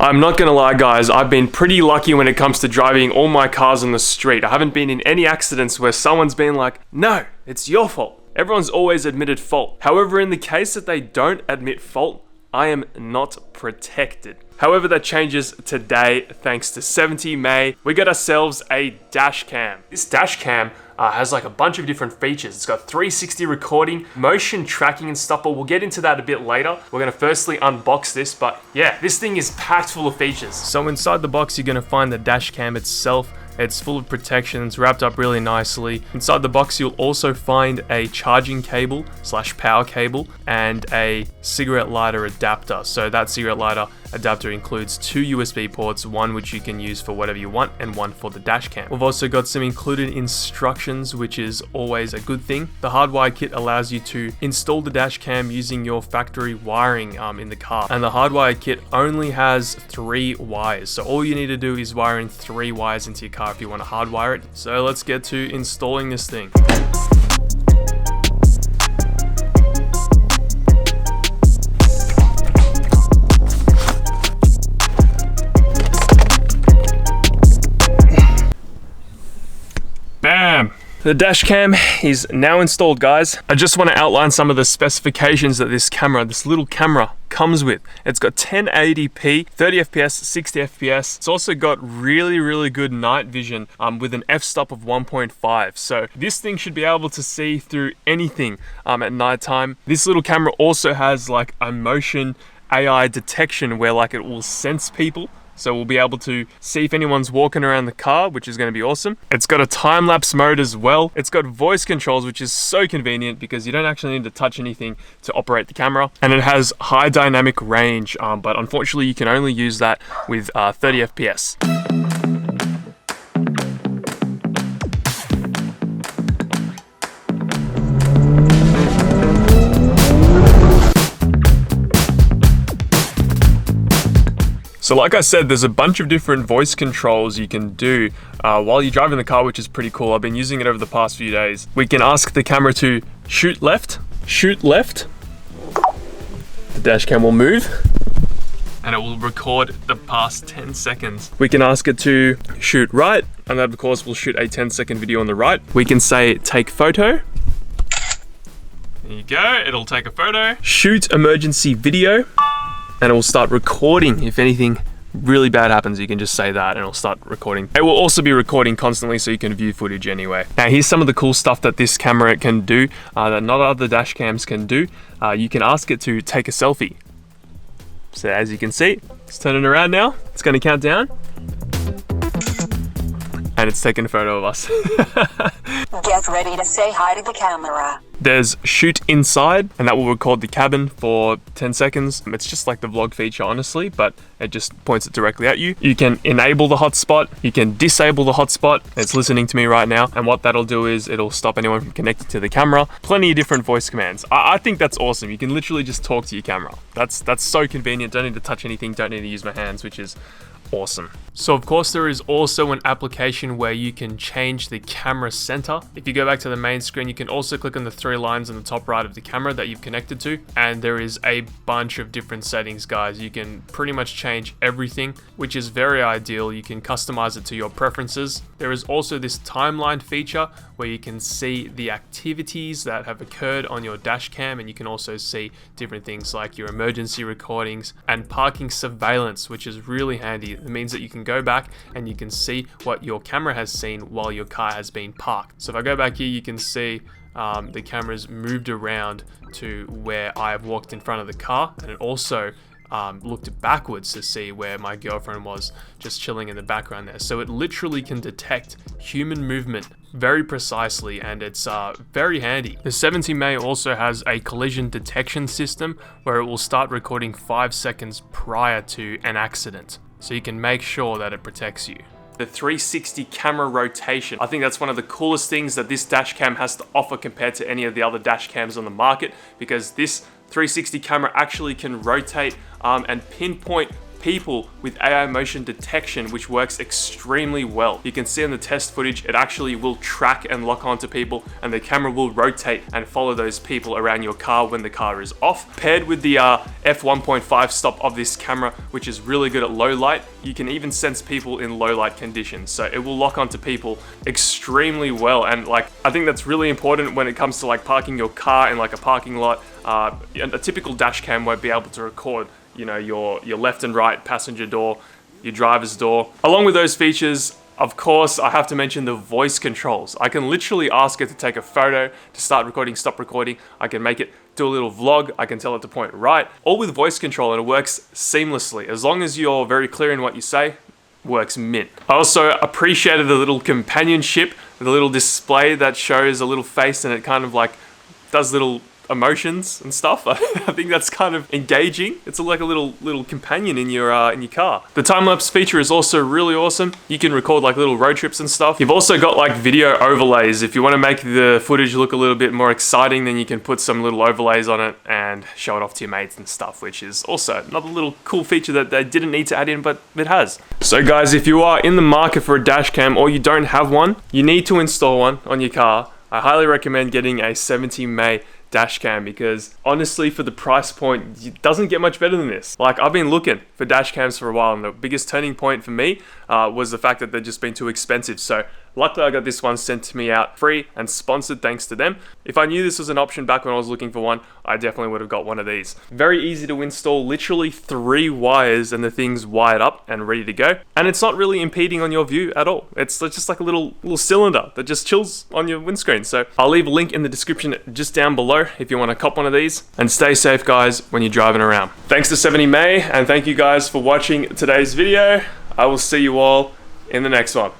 I'm not gonna lie guys, I've been pretty lucky when it comes to driving all my cars on the street. I haven't been in any accidents where someone's been like, no, it's your fault. Everyone's always admitted fault. However, in the case that they don't admit fault, I am not protected. However, that changes today thanks to 70 May. We got ourselves a dash cam. This dash cam has like a bunch of different features. It's got 360 recording, motion tracking and stuff, but we'll get into that a bit later. We're gonna firstly unbox this, but yeah, this thing is packed full of features. So inside the box, you're gonna find the dash cam itself. It's full of protection, it's wrapped up really nicely. Inside the box, you'll also find a charging cable / power cable and a cigarette lighter adapter. So that cigarette lighter adapter includes 2 USB ports, one which you can use for whatever you want and one for the dash cam. We've also got some included instructions, which is always a good thing. The hardwire kit allows you to install the dash cam using your factory wiring in the car. And the hardwire kit only has 3 wires. So all you need to do is wire in 3 wires into your car if you want to hardwire it. So let's get to installing this thing. Bam! The dash cam is now installed, guys. I just want to outline some of the specifications that this little camera comes with. It's got 1080p, 30 FPS, 60 FPS. It's also got really good night vision with an f-stop of 1.5. So this thing should be able to see through anything at nighttime. This little camera also has like a motion AI detection where like it will sense people. So we'll be able to see if anyone's walking around the car, which is going to be awesome. It's got a time-lapse mode as well. It's got voice controls, which is so convenient because you don't actually need to touch anything to operate the camera. And it has high dynamic range, but unfortunately you can only use that with 30 FPS. So like I said, there's a bunch of different voice controls you can do while you're driving the car, which is pretty cool. I've been using it over the past few days. We can ask the camera to shoot left. The dash cam will move and it will record the past 10 seconds. We can ask it to shoot right, and that of course will shoot a 10-second video on the right. We can say take photo. There you go, it'll take a photo. Shoot emergency video. And it will start recording. If anything really bad happens, you can just say that and it'll start recording. It will also be recording constantly so you can view footage anyway. Now here's some of the cool stuff that this camera can do that not other dash cams can do. You can ask it to take a selfie. So as you can see, it's turning around now. It's going to count down. And it's taking a photo of us. Get ready to say hi to the camera. There's shoot inside, and that will record the cabin for 10 seconds. It's just like the vlog feature, honestly, but it just points it directly at you. You can enable the hotspot. You can disable the hotspot. It's listening to me right now. And what that'll do is it'll stop anyone from connecting to the camera. Plenty of different voice commands. I think that's awesome. You can literally just talk to your camera. That's so convenient. Don't need to touch anything. Don't need to use my hands, which is awesome. So of course there is also an application where you can change the camera center. If you go back to the main screen, you can also click on the 3 lines on the top right of the camera that you've connected to, and there is a bunch of different settings, guys. You can pretty much change everything, which is very ideal. You can customize it to your preferences. There is also this timeline feature where you can see the activities that have occurred on your dash cam, and you can also see different things like your emergency recordings and parking surveillance, which is really handy. It means that you can go back and you can see what your camera has seen while your car has been parked. So if I go back here, you can see the camera's moved around to where I have walked in front of the car, and it also looked backwards to see where my girlfriend was just chilling in the background there. So it literally can detect human movement very precisely, and it's very handy. The 70 May also has a collision detection system where it will start recording 5 seconds prior to an accident, so you can make sure that it protects you. The 360 camera rotation. I think that's one of the coolest things that this dash cam has to offer compared to any of the other dash cams on the market, because this 360 camera actually can rotate and pinpoint people with AI motion detection, which works extremely well. You can see in the test footage, it actually will track and lock onto people, and the camera will rotate and follow those people around your car when the car is off. Paired with the f1.5 stop of this camera, which is really good at low light, you can even sense people in low light conditions. So it will lock onto people extremely well. And like, I think that's really important when it comes to like parking your car in like a parking lot. A typical dash cam won't be able to record, you know, your left and right passenger door, your driver's door. Along with those features, of course, I have to mention the voice controls. I can literally ask it to take a photo, to start recording, stop recording. I can make it do a little vlog. I can tell it to point right, all with voice control, and it works seamlessly. As long as you're very clear in what you say, works mint. I also appreciated the little companionship, the little display that shows a little face and it kind of like does little emotions and stuff. I think that's kind of engaging. It's like a little companion in your car. The time-lapse feature is also really awesome. You can record like little road trips and stuff. You've also got like video overlays. If you want to make the footage look a little bit more exciting, then you can put some little overlays on it and show it off to your mates and stuff, which is also another little cool feature that they didn't need to add in, but it has. So guys, if you are in the market for a dash cam or you don't have one, you need to install one on your car. I highly recommend getting a 70 May dash cam, because honestly, for the price point, it doesn't get much better than this. Like, I've been looking for dash cams for a while, and the biggest turning point for me was the fact that they've just been too expensive. So luckily I got this one sent to me out free and sponsored thanks to them. If I knew this was an option back when I was looking for one, I definitely would have got one of these. Very easy to install, literally 3 wires and the thing's wired up and ready to go. And it's not really impeding on your view at all. It's just like a little cylinder that just chills on your windscreen. So I'll leave a link in the description just down below if you want to cop one of these. And stay safe guys when you're driving around. Thanks to 70 May, and thank you guys for watching today's video. I will see you all in the next one.